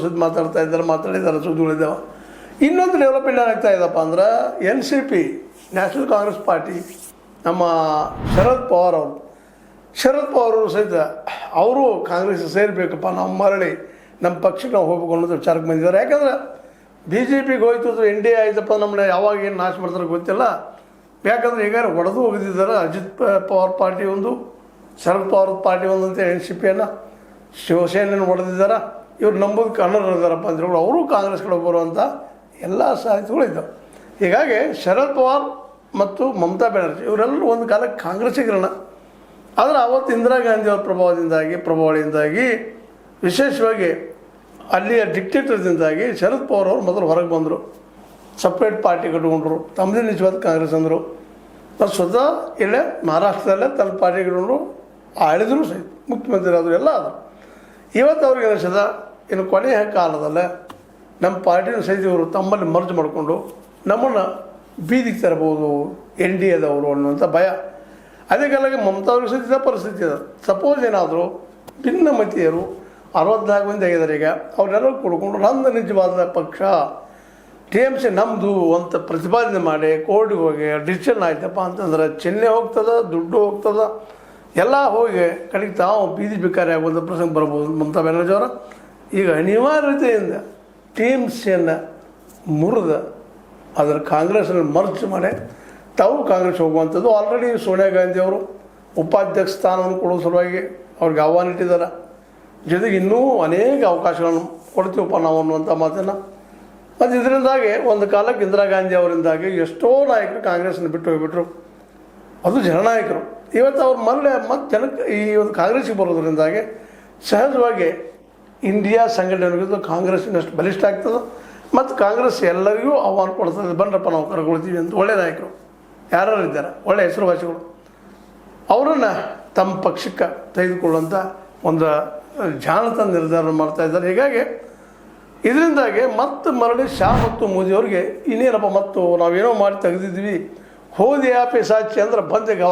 ಸುದ್ದಿ ಮಾತಾಡಿದ್ದಾರೆ ಸುದ್ದಿಗಳಿದ್ದಾವೆ. ಇನ್ನೊಂದು ಡೆವಲಪ್ಮೆಂಟ್ ಏನಾಗ್ತಾ ಇದೆಯಪ್ಪ ಅಂದ್ರೆ NCP ನ್ಯಾಷನಲ್ ಕಾಂಗ್ರೆಸ್ ಪಾರ್ಟಿ ನಮ್ಮ ಶರದ್ ಪವಾರ್ ಅವರು ಸಹಿತ ಅವರು ಕಾಂಗ್ರೆಸ್ ಸೇರಬೇಕಪ್ಪ, ನಾವು ಮರಳಿ ನಮ್ಮ ಪಕ್ಷಕ್ಕೆ ನಾವು ಹೋಗ್ಬೇಕು ಅನ್ನೋದು ವಿಚಾರಕ್ಕೆ ಬಂದಿದ್ದಾರೆ. ಯಾಕಂದ್ರೆ BJPಗೆ ಹೋಯ್ತು NDA ಆಯ್ತಪ್ಪ, ನಮ್ಮನ್ನ ಯಾವಾಗ ಏನು ನಾಶ ಮಾಡ್ತಾರೆ ಗೊತ್ತಿಲ್ಲ. ಯಾಕಂದ್ರೆ ಈಗ ಹೊಡೆದು ಹೋಗಿದ್ದಾರೆ. ಅಜಿತ್ ಪವಾರ್ ಪಾರ್ಟಿ ಒಂದು, ಶರದ್ ಪವಾರ್ ಪಾರ್ಟಿ ಒಂದು ಅಂತ NCPಯನ್ನು ಶಿವಸೇನೆಯನ್ನು ಹೊಡೆದಿದ್ದಾರೆ. ಇವ್ರು ನಂಬೋದಕ್ಕೆ ಅನರ್ಹರಿದ್ದಾರಪ್ಪ ಅಂತ ಹೇಳಿ ಅವರು ಕಾಂಗ್ರೆಸ್ ಕಡೆ ಬರುವಂಥ ಎಲ್ಲ ಸಾಧ್ಯತೆಗಳಿದ್ದಾವೆ. ಹೀಗಾಗಿ ಶರದ್ ಪವಾರ್ ಮತ್ತು ಮಮತಾ ಬ್ಯಾನರ್ಜಿ ಇವರೆಲ್ಲರೂ ಒಂದು ಕಾಲಕ್ಕೆ ಕಾಂಗ್ರೆಸ್ಸಿಗಿರೋಣ. ಆದರೆ ಅವತ್ತು ಇಂದಿರಾ ಗಾಂಧಿಯವರ ಪ್ರಭಾವಳಿಂದಾಗಿ ವಿಶೇಷವಾಗಿ ಅಲ್ಲಿಯ ಡಿಕ್ಟೇಟರ್ದಿಂದಾಗಿ ಶರದ್ ಪವಾರ್ ಅವರು ಮೊದಲು ಹೊರಗೆ ಬಂದರು, ಸಪ್ರೇಟ್ ಪಾರ್ಟಿ ಕಟ್ಕೊಂಡ್ರು, ತಮ್ಮದೇ ನಿಜವಾದ ಕಾಂಗ್ರೆಸ್ ಅಂದರು. ಮತ್ತು ಸ್ವತಃ ಇಲ್ಲೇ ಮಹಾರಾಷ್ಟ್ರದಲ್ಲೇ ತನ್ನ ಪಾರ್ಟಿ ಕಟ್ಕೊಂಡ್ರು, ಆಳಿದ್ರು ಸಹಿತ ಮುಖ್ಯಮಂತ್ರಿ ಆದರು, ಎಲ್ಲ ಆದರು. ಇವತ್ತು ಅವ್ರಿಗೆ ಅನಿಸಿದ ಇನ್ನು ಕೊನೆಯ ಕಾಲದಲ್ಲೇ ನಮ್ಮ ಪಾರ್ಟಿನ ಸಹಿತ ಇವರು ತಮ್ಮಲ್ಲಿ ಮರ್ಜ್ ಮಾಡಿಕೊಂಡು ನಮ್ಮನ್ನು ಬೀದಿಗೆ ತರಬಹುದು NDAದವರು ಅನ್ನುವಂಥ ಭಯ. ಅದೇ ಕಾಲಕ್ಕೆ ಮಮತಾ ಅವ್ರಿಗೆ ಸಹಿತ ಪರಿಸ್ಥಿತಿ ಇದೆ. ಸಪೋಸ್ ಏನಾದರೂ ಭಿನ್ನಮತೀಯರು 64 ಮಂದಿ ಆಗಿದ್ದಾರೆ, ಈಗ ಅವರೆಲ್ಲರೂ ಕೂಡ್ಕೊಂಡು ನಂದು ನಿಜವಾದ ಪಕ್ಷ TMC ನಮ್ಮದು ಅಂತ ಪ್ರತಿಪಾದನೆ ಮಾಡಿ ಕೋರ್ಟ್ಗೆ ಹೋಗಿ ಡಿಸಿಷನ್ ಆಯ್ತಪ್ಪ ಅಂತಂದ್ರೆ ಚಿಹ್ನೆ ಹೋಗ್ತದೆ, ದುಡ್ಡು ಹೋಗ್ತದೆ, ಎಲ್ಲ ಹೋಗಿ ಕಡೆಗೆ ತಾವು ಬೀದಿ ಭಿಕಾರಿ ಆಗುವಂಥ ಪ್ರಸಂಗ ಬರ್ಬೋದು. ಮಮತಾ ಬ್ಯಾನರ್ಜಿ ಅವರ ಈಗ ಅನಿವಾರ್ಯತೆಯಿಂದ TMCಯನ್ನು ಮುರಿದು ಅದರ ಕಾಂಗ್ರೆಸ್ನಲ್ಲಿ ಮರ್ಚ್ ಮಾಡಿ ತಾವು ಕಾಂಗ್ರೆಸ್ ಹೋಗುವಂಥದ್ದು. ಆಲ್ರೆಡಿ ಸೋನಿಯಾ ಗಾಂಧಿ ಅವರು ಉಪಾಧ್ಯಕ್ಷ ಸ್ಥಾನವನ್ನು ಕೊಡೋ ಸಲುವಾಗಿ ಅವ್ರಿಗೆ ಆಹ್ವಾನ ಇಟ್ಟಿದ್ದಾರೆ. ಜೊತೆಗೆ ಇನ್ನೂ ಅನೇಕ ಅವಕಾಶಗಳನ್ನು ಕೊಡ್ತೀವಪ್ಪ ನಾವು ಅನ್ನುವಂಥ ಮಾತನ್ನು. ಮತ್ತು ಇದರಿಂದಾಗಿ ಒಂದು ಕಾಲಕ್ಕೆ ಇಂದಿರಾ ಗಾಂಧಿ ಅವರಿಂದಾಗಿ ಎಷ್ಟೋ ನಾಯಕರು ಕಾಂಗ್ರೆಸ್ನ ಬಿಟ್ಟು ಹೋಗಿಬಿಟ್ರು, ಅದು ಜನನಾಯಕರು. ಇವತ್ತು ಅವ್ರು ಮತ್ತು ಜನಕ್ಕೆ ಈ ಒಂದು ಕಾಂಗ್ರೆಸ್ಸಿಗೆ ಬರೋದ್ರಿಂದಾಗಿ ಸಹಜವಾಗಿ ಇಂಡಿಯಾ ಸಂಘಟನೆಗಿಂತ ಕಾಂಗ್ರೆಸ್ಸಿನಷ್ಟು ಬಲಿಷ್ಠ ಆಗ್ತದೆ. ಮತ್ತು ಕಾಂಗ್ರೆಸ್ ಎಲ್ಲರಿಗೂ ಆಹ್ವಾನ ಕೊಡ್ತದೆ, ಬನ್ರಪ್ಪ ನಾವು ಕರ್ಕೊಳ್ತೀವಿ ಅಂತ. ಒಳ್ಳೆಯ ನಾಯಕರು ಯಾರು ಇದ್ದಾರೆ, ಒಳ್ಳೆಯ ಹೆಸರುವಾಸಿಗಳು, ಅವರನ್ನು ತಮ್ಮ ಪಕ್ಷಕ್ಕೆ ತೆಗೆದುಕೊಳ್ಳುವಂಥ ಒಂದು ಜಾಣತ ನಿರ್ಧಾರ ಮಾಡ್ತಾಯಿದ್ದಾರೆ. ಹೀಗಾಗಿ ಇದರಿಂದಾಗಿ ಮತ್ತು ಮರಳಿ ಶಾ ಮತ್ತು ಮೋದಿಯವ್ರಿಗೆ ಇನ್ನೇನಪ್ಪ ಮತ್ತು ನಾವೇನೋ ಮಾಡಿ ತೆಗೆದಿದ್ವಿ, ಹೋದಿ ಆಪಿ ಸಾಚಿ ಅಂದ್ರೆ ಬಂದೆ ಗವಾ